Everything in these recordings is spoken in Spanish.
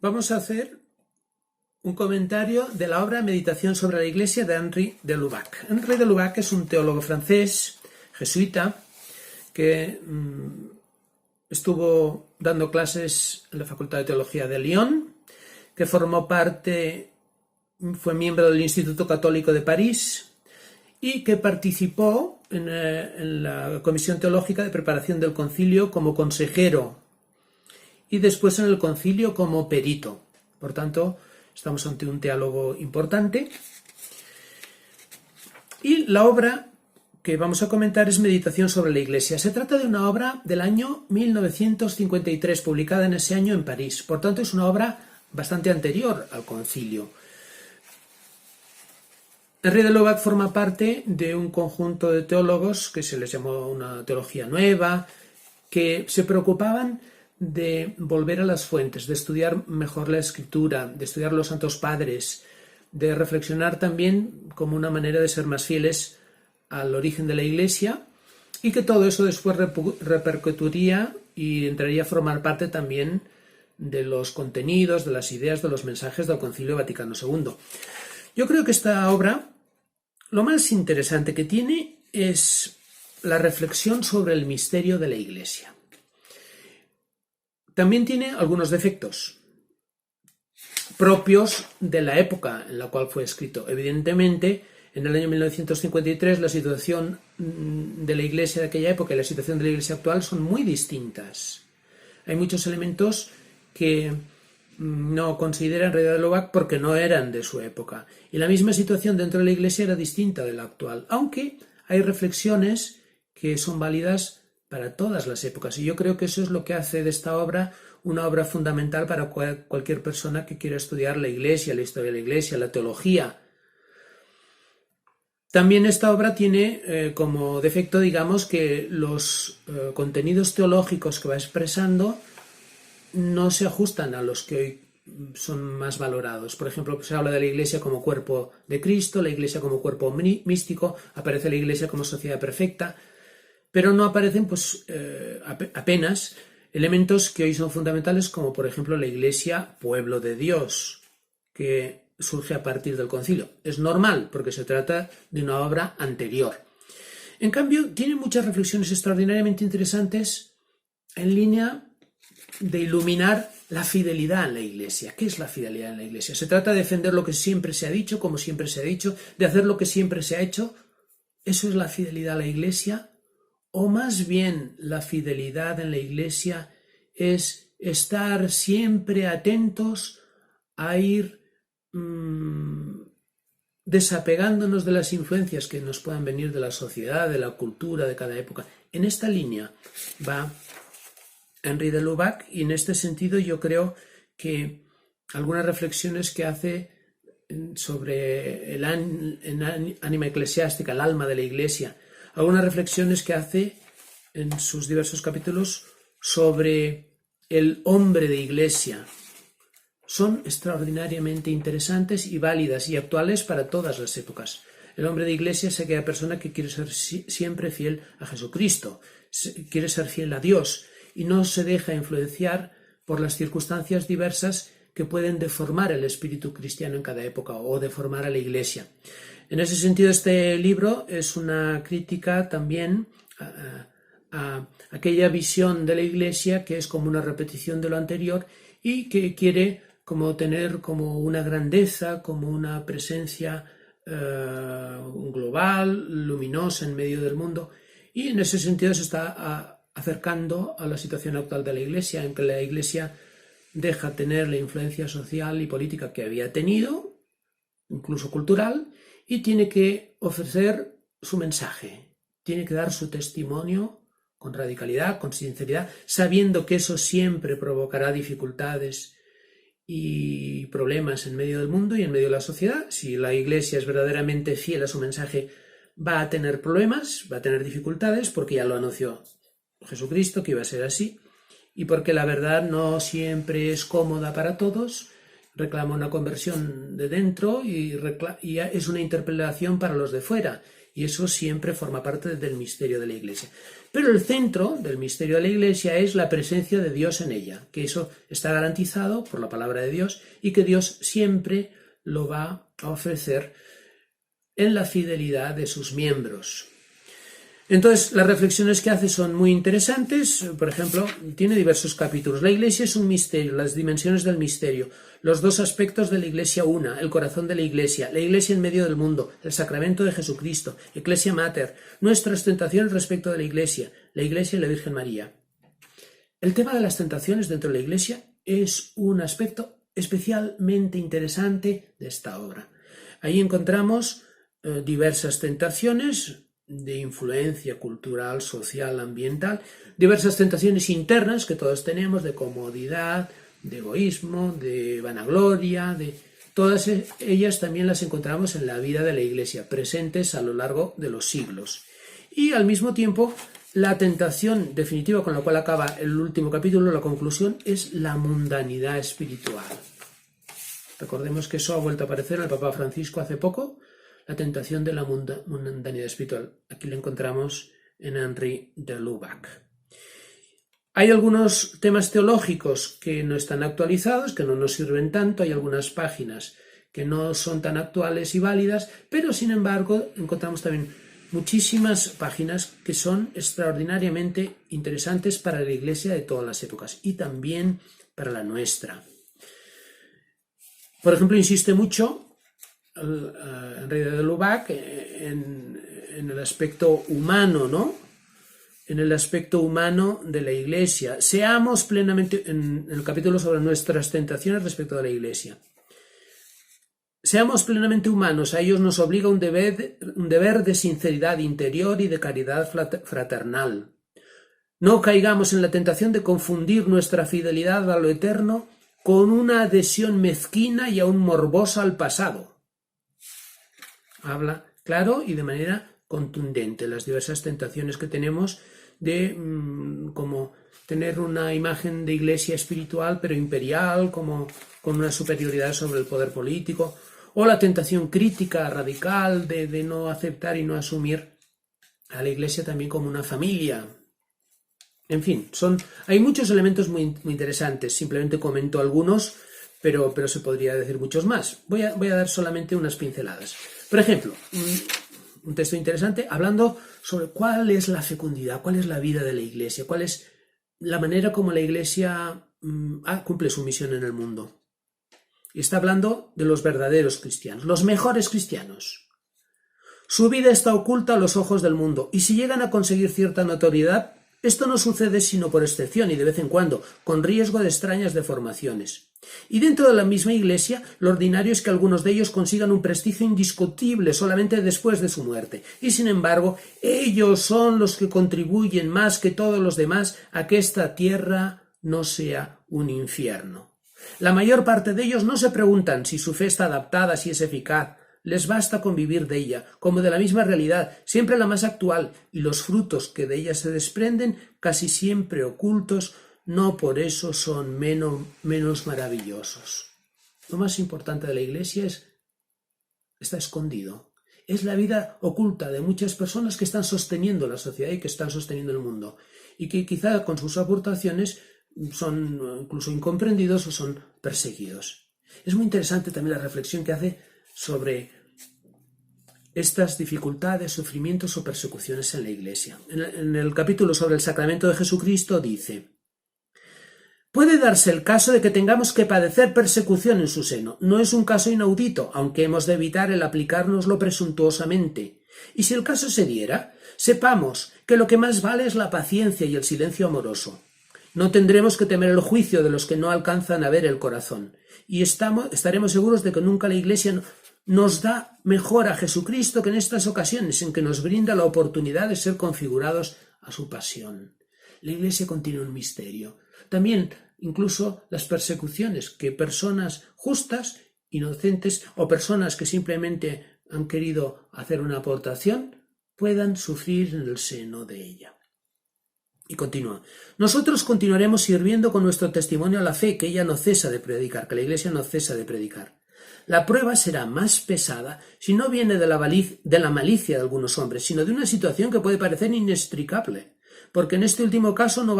Vamos a hacer un comentario de la obra Meditación sobre la Iglesia de Henri de Lubac. Henri de Lubac es un teólogo francés, jesuita, que estuvo dando clases en la Facultad de Teología de Lyon, que fue miembro del Instituto Católico de París y que participó en la Comisión Teológica de Preparación del Concilio como consejero y después en el concilio como perito. Por tanto, estamos ante un teólogo importante. Y la obra que vamos a comentar es Meditación sobre la Iglesia. Se trata de una obra del año 1953, publicada en ese año en París. Por tanto, es una obra bastante anterior al concilio. Henri de Lubac forma parte de un conjunto de teólogos que se les llamó una teología nueva, que se preocupaban de volver a las fuentes, de estudiar mejor la Escritura, de estudiar los Santos Padres, de reflexionar también como una manera de ser más fieles al origen de la Iglesia, y que todo eso después repercutiría y entraría a formar parte también de los contenidos, de las ideas, de los mensajes del Concilio Vaticano II. Yo creo que esta obra, lo más interesante que tiene es la reflexión sobre el misterio de la Iglesia. También tiene algunos defectos propios de la época en la cual fue escrito. Evidentemente, en el año 1953 la situación de la Iglesia de aquella época y la situación de la Iglesia actual son muy distintas. Hay muchos elementos que no considera Henri de Lubac porque no eran de su época. Y la misma situación dentro de la Iglesia era distinta de la actual, aunque hay reflexiones que son válidas para todas las épocas. Y yo creo que eso es lo que hace de esta obra una obra fundamental para cualquier persona que quiera estudiar la Iglesia, la historia de la Iglesia, la teología. También esta obra tiene como defecto, digamos, que los contenidos teológicos que va expresando no se ajustan a los que hoy son más valorados. Por ejemplo, se habla de la Iglesia como cuerpo de Cristo, la Iglesia como cuerpo místico, aparece la Iglesia como sociedad perfecta, pero no aparecen apenas elementos que hoy son fundamentales, como por ejemplo la Iglesia pueblo de Dios, que surge a partir del concilio. Es normal, porque se trata de una obra anterior. En cambio, tiene muchas reflexiones extraordinariamente interesantes en línea de iluminar la fidelidad en la Iglesia. ¿Qué es la fidelidad en la Iglesia? Se trata de defender lo que siempre se ha dicho, como siempre se ha dicho, de hacer lo que siempre se ha hecho. ¿Eso es la fidelidad a la Iglesia? O más bien la fidelidad en la Iglesia es estar siempre atentos a ir desapegándonos de las influencias que nos puedan venir de la sociedad, de la cultura, de cada época. En esta línea va Henri de Lubac, y en este sentido yo creo que algunas reflexiones que hace sobre el ánima eclesiástica, el alma de la Iglesia, algunas reflexiones que hace en sus diversos capítulos sobre el hombre de Iglesia, son extraordinariamente interesantes y válidas y actuales para todas las épocas. El hombre de Iglesia es aquella persona que quiere ser siempre fiel a Jesucristo, quiere ser fiel a Dios y no se deja influenciar por las circunstancias diversas que pueden deformar el espíritu cristiano en cada época o deformar a la Iglesia. En ese sentido, este libro es una crítica también a aquella visión de la Iglesia que es como una repetición de lo anterior y que quiere como tener como una grandeza, como una presencia global, luminosa en medio del mundo, y en ese sentido se está acercando a la situación actual de la Iglesia, en que la Iglesia deja tener la influencia social y política que había tenido, incluso cultural, y tiene que ofrecer su mensaje, tiene que dar su testimonio con radicalidad, con sinceridad, sabiendo que eso siempre provocará dificultades y problemas en medio del mundo y en medio de la sociedad. Si la Iglesia es verdaderamente fiel a su mensaje, va a tener problemas, va a tener dificultades, porque ya lo anunció Jesucristo que iba a ser así, y porque la verdad no siempre es cómoda para todos, reclama una conversión de dentro y es una interpelación para los de fuera, y eso siempre forma parte del misterio de la Iglesia. Pero el centro del misterio de la Iglesia es la presencia de Dios en ella, que eso está garantizado por la palabra de Dios y que Dios siempre lo va a ofrecer en la fidelidad de sus miembros. Entonces, las reflexiones que hace son muy interesantes. Por ejemplo, tiene diversos capítulos. La Iglesia es un misterio, las dimensiones del misterio, los dos aspectos de la Iglesia una, el corazón de la Iglesia en medio del mundo, el sacramento de Jesucristo, Ecclesia Mater, nuestras tentaciones respecto de la Iglesia y la Virgen María. El tema de las tentaciones dentro de la Iglesia es un aspecto especialmente interesante de esta obra. Ahí encontramos diversas tentaciones de influencia cultural, social, ambiental, diversas tentaciones internas que todos tenemos de comodidad, de egoísmo, de vanagloria, todas ellas también las encontramos en la vida de la Iglesia, presentes a lo largo de los siglos. Y al mismo tiempo, la tentación definitiva con la cual acaba el último capítulo, la conclusión, es la mundanidad espiritual. Recordemos que eso ha vuelto a aparecer en el Papa Francisco hace poco, la tentación de la mundanidad espiritual. Aquí lo encontramos en Henri de Lubac. Hay algunos temas teológicos que no están actualizados, que no nos sirven tanto, hay algunas páginas que no son tan actuales y válidas, pero sin embargo encontramos también muchísimas páginas que son extraordinariamente interesantes para la Iglesia de todas las épocas y también para la nuestra. Por ejemplo, insiste mucho Henri de Lubac en el aspecto humano, ¿no? En el aspecto humano de la Iglesia. Seamos plenamente, en el capítulo sobre nuestras tentaciones respecto de la Iglesia. Seamos plenamente humanos, a ellos nos obliga un deber de sinceridad interior y de caridad fraternal. No caigamos en la tentación de confundir nuestra fidelidad a lo eterno con una adhesión mezquina y aún morbosa al pasado. Habla claro y de manera contundente las diversas tentaciones que tenemos de como tener una imagen de iglesia espiritual pero imperial, como con una superioridad sobre el poder político, o la tentación crítica radical de no aceptar y no asumir a la Iglesia también como una familia. En fin, hay muchos elementos muy interesantes, simplemente comento algunos, pero se podría decir muchos más. Voy a dar solamente unas pinceladas. Por ejemplo, un texto interesante hablando sobre cuál es la fecundidad, cuál es la vida de la Iglesia, cuál es la manera como la Iglesia cumple su misión en el mundo. Y está hablando de los verdaderos cristianos, los mejores cristianos. Su vida está oculta a los ojos del mundo, y si llegan a conseguir cierta notoriedad, esto no sucede sino por excepción y de vez en cuando, con riesgo de extrañas deformaciones. Y dentro de la misma Iglesia, lo ordinario es que algunos de ellos consigan un prestigio indiscutible solamente después de su muerte. Y sin embargo, ellos son los que contribuyen más que todos los demás a que esta tierra no sea un infierno. La mayor parte de ellos no se preguntan si su fe está adaptada, si es eficaz. Les basta convivir de ella, como de la misma realidad, siempre la más actual, y los frutos que de ella se desprenden, casi siempre ocultos, no por eso son menos maravillosos. Lo más importante de la Iglesia está escondido. Es la vida oculta de muchas personas que están sosteniendo la sociedad y que están sosteniendo el mundo, y que quizá con sus aportaciones son incluso incomprendidos o son perseguidos. Es muy interesante también la reflexión que hace sobre estas dificultades, sufrimientos o persecuciones en la Iglesia. En el capítulo sobre el sacramento de Jesucristo dice: puede darse el caso de que tengamos que padecer persecución en su seno. No es un caso inaudito, aunque hemos de evitar el aplicárnoslo presuntuosamente. Y si el caso se diera, sepamos que lo que más vale es la paciencia y el silencio amoroso. No tendremos que temer el juicio de los que no alcanzan a ver el corazón, y estaremos seguros de que nunca la Iglesia nos da mejor a Jesucristo que en estas ocasiones en que nos brinda la oportunidad de ser configurados a su pasión. La Iglesia contiene un misterio. También incluso las persecuciones que personas justas, inocentes o personas que simplemente han querido hacer una aportación puedan sufrir en el seno de ella. Y continúa: nosotros continuaremos sirviendo con nuestro testimonio a la fe que ella no cesa de predicar, que la Iglesia no cesa de predicar. La prueba será más pesada si no viene de la malicia de algunos hombres, sino de una situación que puede parecer inextricable, porque en este último caso no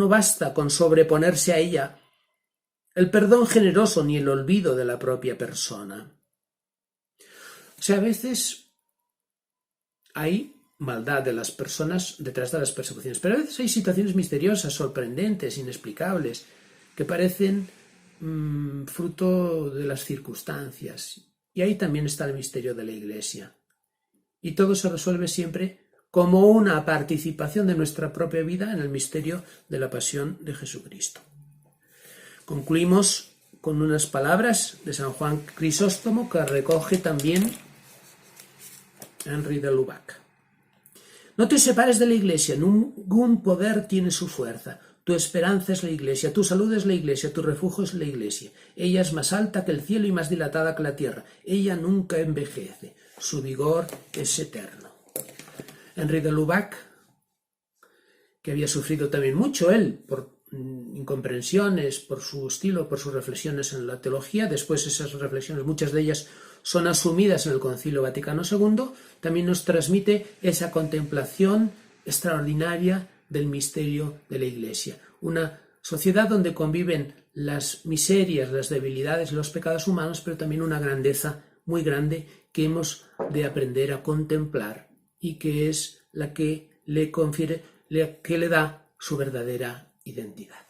basta con sobreponerse a ella el perdón generoso ni el olvido de la propia persona. O sea, a veces hay maldad de las personas detrás de las persecuciones, pero a veces hay situaciones misteriosas, sorprendentes, inexplicables, que parecen fruto de las circunstancias. Y ahí también está el misterio de la Iglesia. Y todo se resuelve siempre como una participación de nuestra propia vida en el misterio de la pasión de Jesucristo. Concluimos con unas palabras de San Juan Crisóstomo que recoge también Henri de Lubac. No te separes de la Iglesia, ningún poder tiene su fuerza. Tu esperanza es la Iglesia, tu salud es la Iglesia, tu refugio es la Iglesia. Ella es más alta que el cielo y más dilatada que la tierra. Ella nunca envejece, su vigor es eterno. Henri de Lubac, que había sufrido también mucho él por incomprensiones, por su estilo, por sus reflexiones en la teología, después esas reflexiones, muchas de ellas son asumidas en el Concilio Vaticano II, también nos transmite esa contemplación extraordinaria del misterio de la Iglesia. Una sociedad donde conviven las miserias, las debilidades, los pecados humanos, pero también una grandeza muy grande que hemos de aprender a contemplar y que es la que le confiere, que le da su verdadera identidad.